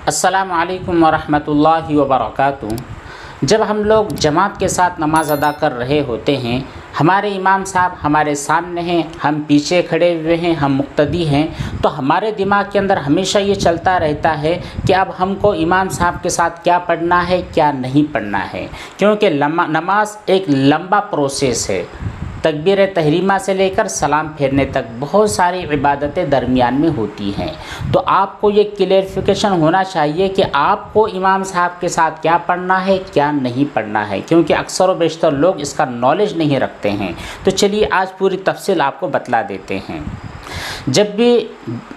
अस्सलामु अलैकुम वरहमतुल्लाहि वबरकातुहू। जब हम लोग जमात के साथ नमाज़ अदा कर रहे होते हैं, हमारे इमाम साहब हमारे सामने हैं, हम पीछे खड़े हुए हैं, हम मुक्तदी हैं, तो हमारे दिमाग के अंदर हमेशा ये चलता रहता है कि अब हमको इमाम साहब के साथ क्या पढ़ना है, क्या नहीं पढ़ना है। क्योंकि नमाज एक लंबा प्रोसेस है। तकबीर तहरीमा से लेकर सलाम फेरने तक बहुत सारी इबादतें दरमियान में होती हैं। तो आपको ये क्लियरिफिकेशन होना चाहिए कि आपको इमाम साहब के साथ क्या पढ़ना है, क्या नहीं पढ़ना है, क्योंकि अक्सर व बेशतर लोग इसका नॉलेज नहीं रखते हैं। तो चलिए आज पूरी तफसील आपको बतला देते हैं। जब भी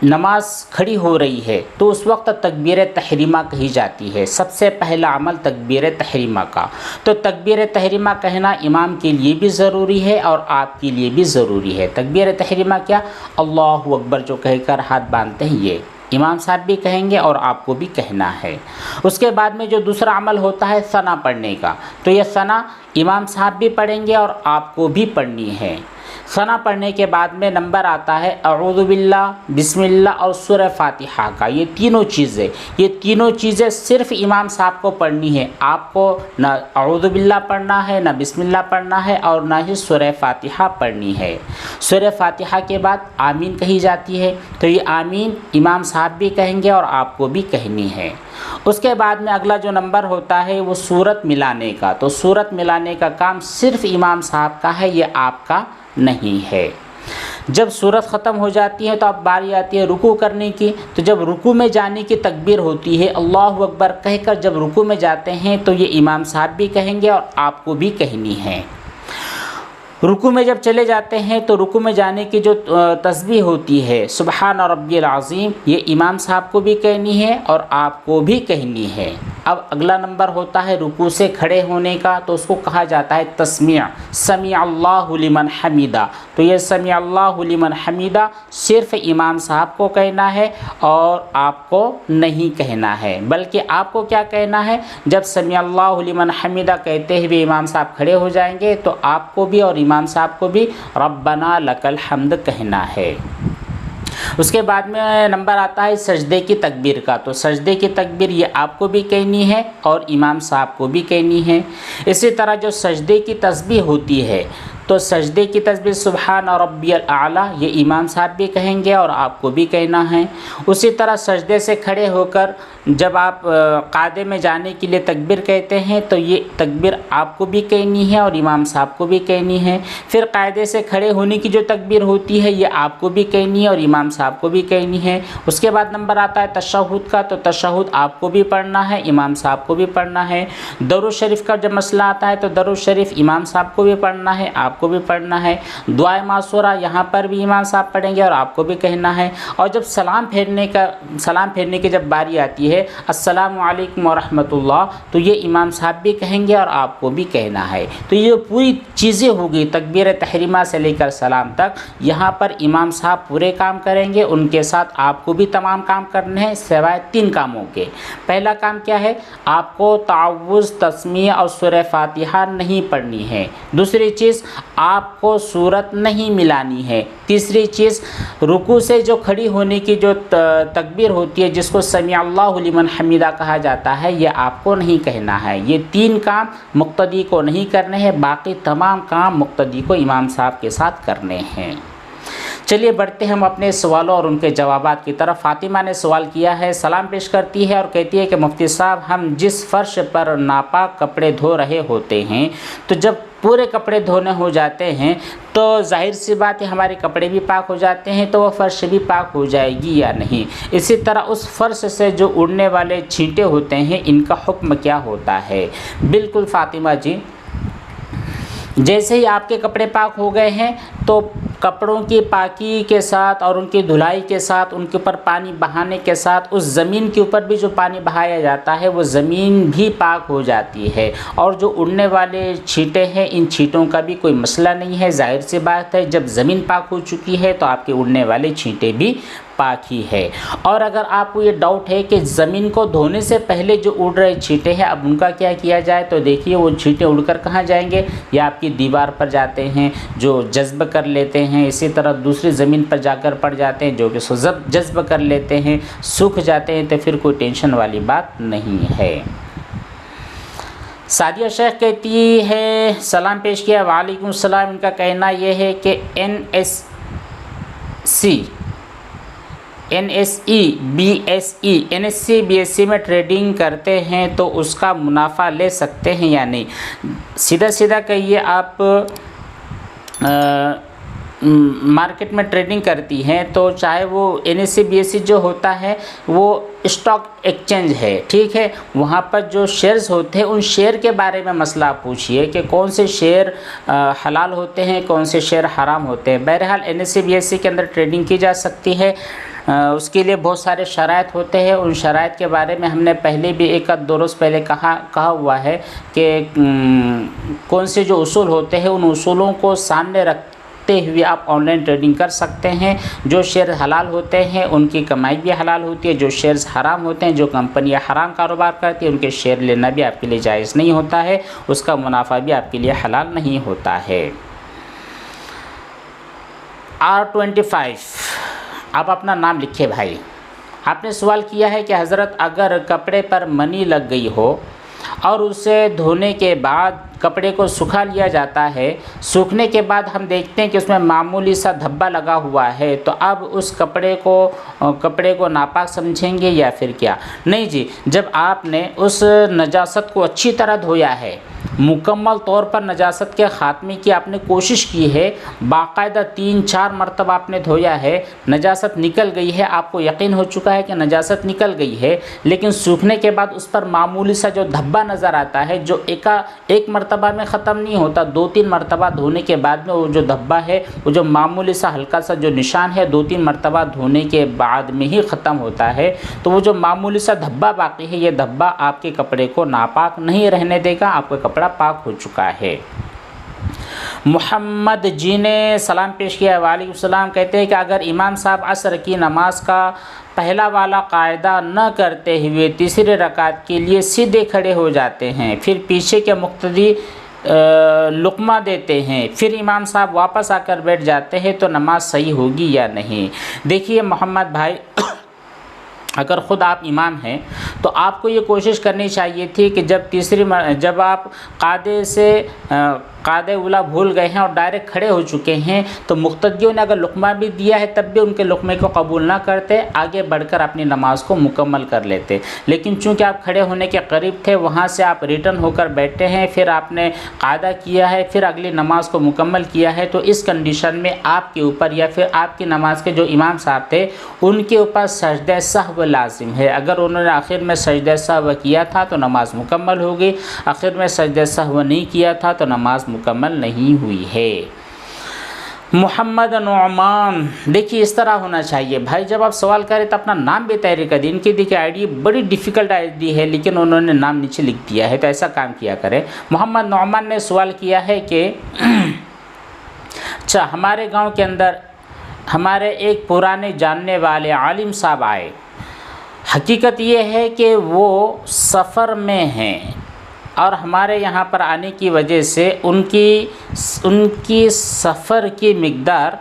नमाज खड़ी हो रही है तो उस वक्त तकबीर तहरीमा कही जाती है। सबसे पहला अमल तकबीर तहरीमा का। तो तकबीर तहरीमा कहना इमाम के लिए भी ज़रूरी है और आपके लिए भी ज़रूरी है। तकबीर तहरीमा क्या? अल्लाहु अकबर जो कहकर हाथ बांधते हैं, ये इमाम साहब भी कहेंगे और आपको भी कहना है। उसके बाद में जो दूसरा अमल होता है सना पढ़ने का, तो यह सना इमाम साहब भी पढ़ेंगे और आपको भी पढ़नी है। सना पढ़ने के बाद में नंबर आता है अऊज़ु बिल्लाह, बिस्मिल्लाह और सूरह फातिहा का। ये तीनों चीज़ें सिर्फ इमाम साहब को पढ़नी है। आपको ना अऊज़ु बिल्लाह पढ़ना है, ना बिस्मिल्लाह पढ़ना है और ना ही सूरह फातिहा पढ़नी है। सूरह फातिहा के बाद आमीन कही जाती है, तो ये आमीन इमाम साहब भी कहेंगे और आपको भी कहनी है। उसके बाद में अगला जो नंबर होता है वो सूरत मिलाने का। तो सूरत मिलाने का काम सिर्फ इमाम साहब का है, ये आपका नहीं है। जब सूरत ख़त्म हो जाती है तो अब बारी आती है रुकू करने की। तो जब रुकू में जाने की तकबीर होती है, अल्लाहु अकबर कहकर जब रुकू में जाते हैं तो ये इमाम साहब भी कहेंगे और आपको भी कहनी है। रुकू में जब चले जाते हैं तो रुकू में जाने की जो तस्बीह होती है सुबहान रब्बियल अज़ीम, ये इमाम साहब को भी कहनी है और आपको भी कहनी है। अब अगला नंबर होता है रुकू से खड़े होने का, तो उसको कहा जाता है तस्मीअ, समी अल्लाहु लिमन हमीदा। तो ये समी अल्लाहु लिमन हमीदा सिर्फ इमाम साहब को कहना है और आपको नहीं कहना है। बल्कि आपको क्या कहना है, जब समी अल्लाहु लिमन हमीदा कहते हुए इमाम साहब खड़े हो जाएंगे तो आपको भी और इमाम साहब को भी रब्बना लकल हम्द कहना है। उसके बाद में नंबर आता है सजदे की तकबीर का। तो सजदे की तकबीर ये आपको भी कहनी है और इमाम साहब को भी कहनी है। इसी तरह जो सजदे की तस्बीह होती है, तो सजदे की तस्बीह सुबहान रब्बियल आला, ये इमाम साहब भी कहेंगे और आपको भी कहना है। उसी तरह सजदे से खड़े होकर जब आप कायदे में जाने के लिए तकबीर कहते हैं तो ये तकबीर आपको भी कहनी है और इमाम साहब को भी कहनी है। फिर कायदे से खड़े होने की जो तकबीर होती है ये आपको भी कहनी है और इमाम साहब को भी कहनी है। उसके बाद नंबर आता है तशहुद का। तो तशहुद आपको भी पढ़ना है, इमाम साहब को भी पढ़ना है। दरूद शरीफ का जब मसला आता है तो दरूद शरीफ इमाम साहब को भी पढ़ना है, आपको भी पढ़ना है। दुआए मासूरा यहाँ पर भी इमाम साहब पढ़ेंगे और आपको भी कहना है। और जब सलाम फेरने की जब बारी आती है अस्सलामु अलैकुम वरहमतुल्लाह, तो ये इमाम साहब भी कहेंगे और आपको भी कहना है। तो ये पूरी चीज़ें हो गई तकबीर तहरीमा से लेकर सलाम तक। यहाँ पर इमाम साहब पूरे काम करेंगे, उनके साथ आपको भी तमाम काम करने हैं सिवाय 3 कामों के। पहला काम क्या है, आपको तावुज़, तस्मीह और सूरह फातिहा नहीं पढ़नी है। दूसरी चीज़, आपको सूरत नहीं मिलानी है। तीसरी चीज़, रुकू से जो खड़ी होने की जो तकबीर होती है जिसको समी अल्लाहु लिमन हमीदा कहा जाता है, ये आपको नहीं कहना है। ये 3 काम मुक्तदी को नहीं करने हैं, बाकी तमाम काम मुक्तदी को इमाम साहब के साथ करने हैं। चलिए बढ़ते हम अपने सवालों और उनके जवाबात की तरफ। फातिमा ने सवाल किया है, सलाम पेश करती है और कहती है कि मुफ्ती साहब, हम जिस फ़र्श पर नापाक कपड़े धो रहे होते हैं, तो जब पूरे कपड़े धोने हो जाते हैं तो जाहिर सी बात है हमारे कपड़े भी पाक हो जाते हैं, तो वह फ़र्श भी पाक हो जाएगी या नहीं। इसी तरह उस फ़र्श से जो उड़ने वाले छींटे होते हैं, इनका हुक्म क्या होता है? बिल्कुल फातिमा जी, जैसे ही आपके कपड़े पाक हो गए हैं तो कपड़ों की पाकी के साथ और उनकी धुलाई के साथ, उनके ऊपर पानी बहाने के साथ, उस ज़मीन के ऊपर भी जो पानी बहाया जाता है वो ज़मीन भी पाक हो जाती है। और जो उड़ने वाले छींटे हैं, इन छींटों का भी कोई मसला नहीं है। जाहिर सी बात है, जब ज़मीन पाक हो चुकी है तो आपके उड़ने वाले छींटे भी पाक ही है। और अगर आपको ये डाउट है कि ज़मीन को धोने से पहले जो उड़ रहे छींटे हैं अब उनका क्या किया जाए, तो देखिए वो छींटे उड़कर कहाँ जाएंगे, या आपकी दीवार पर जाते हैं जो जज्ब कर लेते हैं, इसी तरह दूसरी ज़मीन पर जाकर पड़ जाते हैं जो कि जज्ब कर लेते हैं, सूख जाते हैं, तो फिर कोई टेंशन वाली बात नहीं है। सादिया शेख कहती है, सलाम पेश किया, वालेकुम सलाम। इनका कहना यह है कि NSE BSE में ट्रेडिंग करते हैं तो उसका मुनाफा ले सकते हैं या नहीं। सीधा सीधा कहिए, आप मार्केट में ट्रेडिंग करती हैं तो चाहे वो NSE BSE जो होता है वो स्टॉक एक्सचेंज है, ठीक है, वहाँ पर जो शेयर्स होते हैं उन शेयर के बारे में मसला पूछिए कि कौन से शेयर हलाल होते हैं, कौन से शेयर हराम होते हैं। बहरहाल NSE BSE के अंदर ट्रेडिंग की जा सकती है, उसके लिए बहुत सारे शराइत होते हैं। उन शराइत के बारे में हमने पहले भी एक दो रोज़ पहले कहा हुआ है कि कौन से जो उसूल होते हैं उन उसूलों को सामने रखते हुए आप ऑनलाइन ट्रेडिंग कर सकते हैं। जो शेयर हलाल होते हैं उनकी कमाई भी हलाल होती है, जो शेयर्स हराम होते हैं, जो कंपनियां हराम कारोबार करती हैं, उनके शेयर लेना भी आपके लिए जायज़ नहीं होता है, उसका मुनाफा भी आपके लिए हलाल नहीं होता है। R25, आप अपना नाम लिखे भाई। आपने सवाल किया है कि हज़रत अगर कपड़े पर मनी लग गई हो और उसे धोने के बाद कपड़े को सुखा लिया जाता है, सूखने के बाद हम देखते हैं कि उसमें मामूली सा धब्बा लगा हुआ है, तो अब उस कपड़े को नापाक समझेंगे या फिर क्या? नहीं जी, जब आपने उस नजासत को अच्छी तरह धोया है, मुकम्मल तौर पर नजासत के ख़ात्मे की आपने कोशिश की है, बाकायदा 3-4 मरतबा आपने धोया है, नजासत निकल गई है, आपको यकीन हो चुका है कि नजासत निकल गई है, लेकिन सूखने के बाद उस पर मामूली सा जो धब्बा नज़र आता है, जो एक मरतबा में ख़त्म नहीं होता, 2-3 मरतबा धोने के बाद में वो जो धब्बा है, वो जो मामूली सा हल्का सा जो निशान है, 2-3 मरतबा धोने के बाद में ही ख़त्म होता है, तो वो जो मामूली सा धब्बा बाकी है, ये धब्बा आपके कपड़े को नापाक नहीं रहने देगा, आपका कपड़ा पाक हो चुका है। मोहम्मद जी ने सलाम पेश किया, वालेकुम सलाम। कहते हैं कि अगर इमाम साहब असर की नमाज का पहला वाला कायदा न करते हुए तीसरे रकात के लिए सीधे खड़े हो जाते हैं, फिर पीछे के मुक्तदी लुक़मा देते हैं, फिर इमाम साहब वापस आकर बैठ जाते हैं, तो नमाज सही होगी या नहीं? देखिए मोहम्मद भाई, अगर ख़ुद आप इमाम हैं तो आपको ये कोशिश करनी चाहिए थी कि जब आप कादे उला भूल गए हैं और डायरेक्ट खड़े हो चुके हैं, तो मुक्तदियों ने अगर लुक़मा भी दिया है तब भी उनके लुक़मे को कबूल ना करते, आगे बढ़कर अपनी नमाज को मुकम्मल कर लेते। लेकिन चूंकि आप खड़े होने के करीब थे, वहाँ से आप रिटर्न होकर बैठे हैं, फिर आपने कायदा किया है, फिर अगली नमाज को मुकम्मल किया है, तो इस कंडीशन में आपके ऊपर या फिर आपकी नमाज के जो इमाम साहब थे उनके ऊपर सजदे सहव लाजिम है। अगर उन्होंने आखिर में सजदे सहव किया था तो नमाज मुकम्मल होगी, आखिर में सजदे सहव नहीं किया था तो नमाज मुकम्मल नहीं हुई है। मोहम्मद नौमान, देखिए इस तरह होना चाहिए भाई, जब आप सवाल करें तो अपना नाम भी तैयार कर दिए। इनकी देखिए आईडी बड़ी डिफ़िकल्ट आईडी है, लेकिन उन्होंने नाम नीचे लिख दिया है, तो ऐसा काम किया करें। मोहम्मद नौमान ने सवाल किया है कि अच्छा, हमारे गांव के अंदर हमारे एक पुराने जानने वाले आलिम साहब आए। हकीकत ये है कि वो सफ़र में हैं और हमारे यहाँ पर आने की वजह से उनकी सफ़र की मिक़दार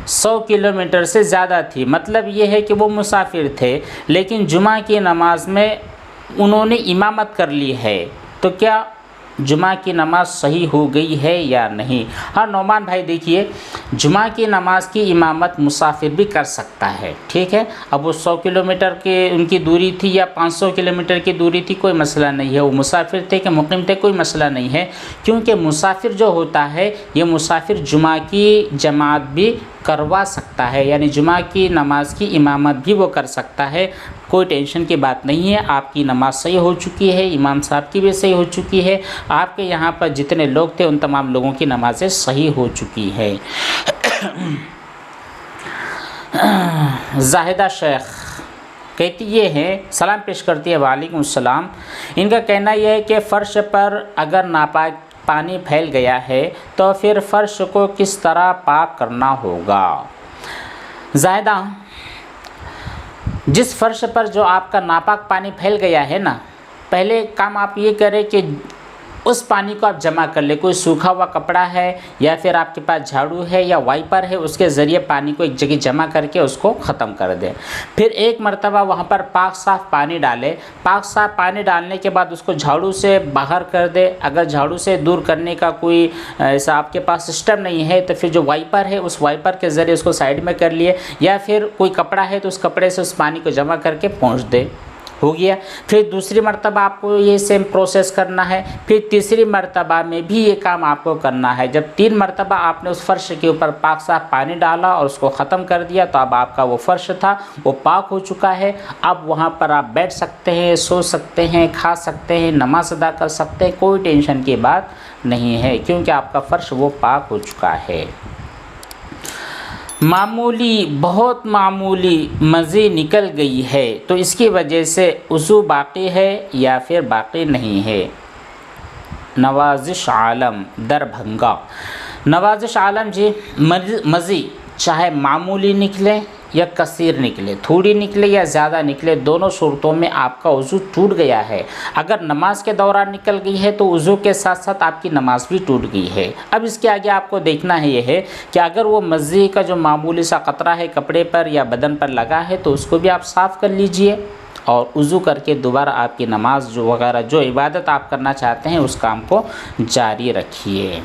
100 किलोमीटर से ज़्यादा थी। मतलब ये है कि वो मुसाफिर थे, लेकिन जुमा की नमाज में उन्होंने इमामत कर ली है, तो क्या जुमा की नमाज सही हो गई है या नहीं? हाँ नौमान भाई, देखिए जुमा की नमाज की इमामत मुसाफिर भी कर सकता है, ठीक है। अब वो 100 किलोमीटर के उनकी दूरी थी या 500 किलोमीटर की दूरी थी, कोई मसला नहीं है। वो मुसाफिर थे कि मुक़ीम थे, कोई मसला नहीं है, क्योंकि मुसाफिर जो होता है ये मुसाफिर जुमा की जमात भी करवा सकता है, यानी जुमा की नमाज की इमामत भी वो कर सकता है। कोई टेंशन की बात नहीं है, आपकी नमाज सही हो चुकी है, इमाम साहब की भी सही हो चुकी है, आपके यहाँ पर जितने लोग थे उन तमाम लोगों की नमाज़ें सही हो चुकी है। जाहिदा शेख कहती ये है, सलाम पेश करती है, वालेकुम सलाम। इनका कहना यह है कि फ़र्श पर अगर नापाक पानी फैल गया है तो फिर फ़र्श को किस तरह पाक करना होगा? जाहिदा, जिस फर्श पर जो आपका नापाक पानी फैल गया है ना, पहले काम आप ये करें कि उस पानी को आप जमा कर ले। कोई सूखा हुआ कपड़ा है या फिर आपके पास झाड़ू है या वाइपर है, उसके ज़रिए पानी को एक जगह जमा करके उसको ख़त्म कर दें। फिर एक मरतबा वहाँ पर पाक साफ़ पानी डालें। पाक साफ़ पानी डालने के बाद उसको झाड़ू से बाहर कर दे। अगर झाड़ू से दूर करने का कोई ऐसा आपके पास सिस्टम नहीं है तो फिर जो वाइपर है उस वाइपर के ज़रिए उसको साइड में कर लिए, या फिर कोई कपड़ा है तो उस कपड़े से उस पानी को जमा करके पोंछ दे। हो गया। फिर दूसरी मर्तबा आपको ये सेम प्रोसेस करना है। फिर तीसरी मर्तबा में भी ये काम आपको करना है। जब 3 मर्तबा आपने उस फ़र्श के ऊपर पाक साफ़ पानी डाला और उसको ख़त्म कर दिया तो अब आपका वो फ़र्श था वो पाक हो चुका है। अब वहाँ पर आप बैठ सकते हैं, सो सकते हैं, खा सकते हैं, नमाज अदा कर सकते हैं। कोई टेंशन की बात नहीं है, क्योंकि आपका फ़र्श वो पाक हो चुका है। मामूली, बहुत मामूली मज़ी निकल गई है तो इसकी वजह से वज़ू बाक़ी है या फिर बाक़ी नहीं है। नवाज़िश आलम, दरभंगा। नवाज़िश आलम जी, मज़ी चाहे मामूली निकले या कसीर निकले, थोड़ी निकले या ज़्यादा निकले, दोनों सूरतों में आपका वज़ू टूट गया है। अगर नमाज के दौरान निकल गई है तो वज़ू के साथ साथ आपकी नमाज भी टूट गई है। अब इसके आगे आपको देखना है ये है कि अगर वो मज़ी का जो मामूली सा कतरा है कपड़े पर या बदन पर लगा है तो उसको भी आप साफ़ कर लीजिए और वज़ू करके दोबारा आपकी नमाज जो वगैरह जो इबादत आप करना चाहते हैं उस काम को जारी रखिए।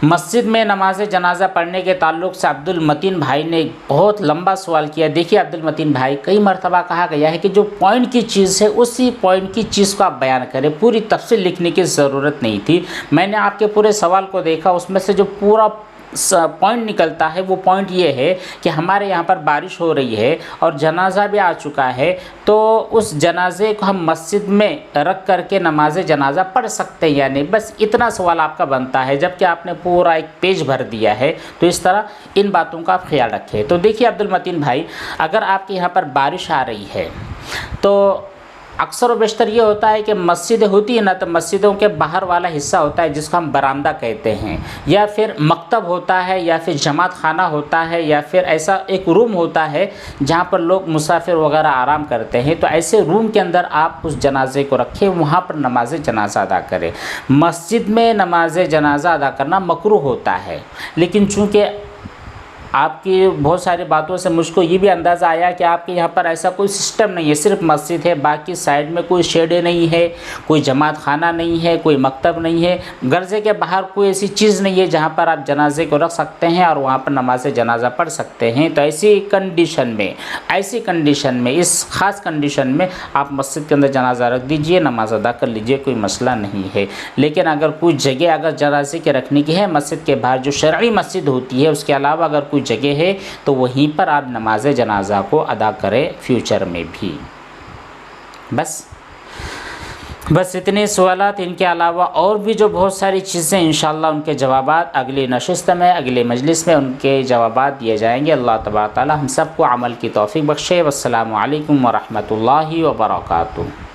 मस्जिद में नमाज जनाजा पढ़ने के ताल्लुक़ से अब्दुल मतीन भाई ने बहुत लंबा सवाल किया। देखिए अब्दुल मतीन भाई, कई मरतबा कहा गया है कि जो पॉइंट की चीज़ है उसी पॉइंट की चीज़ को आप बयान करें, पूरी तफसील लिखने की ज़रूरत नहीं थी। मैंने आपके पूरे सवाल को देखा, उसमें से जो पूरा पॉइंट निकलता है वो पॉइंट ये है कि हमारे यहाँ पर बारिश हो रही है और जनाजा भी आ चुका है, तो उस जनाजे को हम मस्जिद में रख करके नमाज जनाजा पढ़ सकते हैं या नहीं। बस इतना सवाल आपका बनता है, जबकि आपने पूरा एक पेज भर दिया है। तो इस तरह इन बातों का आप ख्याल रखें। तो देखिए अब्दुल मतीन भाई, अगर आपके यहाँ पर बारिश आ रही है तो अक्सर व बेशतर ये होता है कि मस्जिद होती है ना, तो मस्जिदों के बाहर वाला हिस्सा होता है जिसको हम बरामदा कहते हैं, या फिर मकतब होता है, या फिर जमात खाना होता है, या फिर ऐसा एक रूम होता है जहाँ पर लोग मुसाफिर वगैरह आराम करते हैं। तो ऐसे रूम के अंदर आप उस जनाजे को रखें, वहाँ पर नमाज जनाजा अदा करें। मस्जिद में नमाज जनाजा अदा करना मकरूह होता है, लेकिन चूँकि आपकी बहुत सारी बातों से मुझको ये भी अंदाज़ा आया कि आपके यहाँ पर ऐसा कोई सिस्टम नहीं है, सिर्फ मस्जिद है, बाकी साइड में कोई शेड नहीं है, कोई जमात खाना नहीं है, कोई मकतब नहीं है, गर्जे के बाहर कोई ऐसी चीज़ नहीं है जहाँ पर आप जनाजे को रख सकते हैं और वहाँ पर नमाज जनाजा पढ़ सकते हैं। तो ऐसी कंडीशन में इस ख़ास कंडीशन में आप मस्जिद के अंदर जनाजा रख दीजिए, नमाज अदा कर लीजिए, कोई मसला नहीं है। लेकिन अगर कोई जगह अगर जनाजे के रखने की है मस्जिद के बाहर, जो शरई मस्जिद होती है, उसके अलावा अगर कोई जगह है तो वहीं पर आप नमाज जनाजा को अदा करें फ्यूचर में भी। बस इतने सवालात, इनके अलावा और भी जो बहुत सारी चीज़ें इंशाअल्लाह उनके जवाबात अगली नशिस्त में, अगले मजलिस में उनके जवाबात दिए जाएंगे। अल्लाह तबारक तआला हम सबको अमल की तौफीक बख्शे। वस्सलामु अलैकुम व रहमतुल्लाहि व बरकातुहू।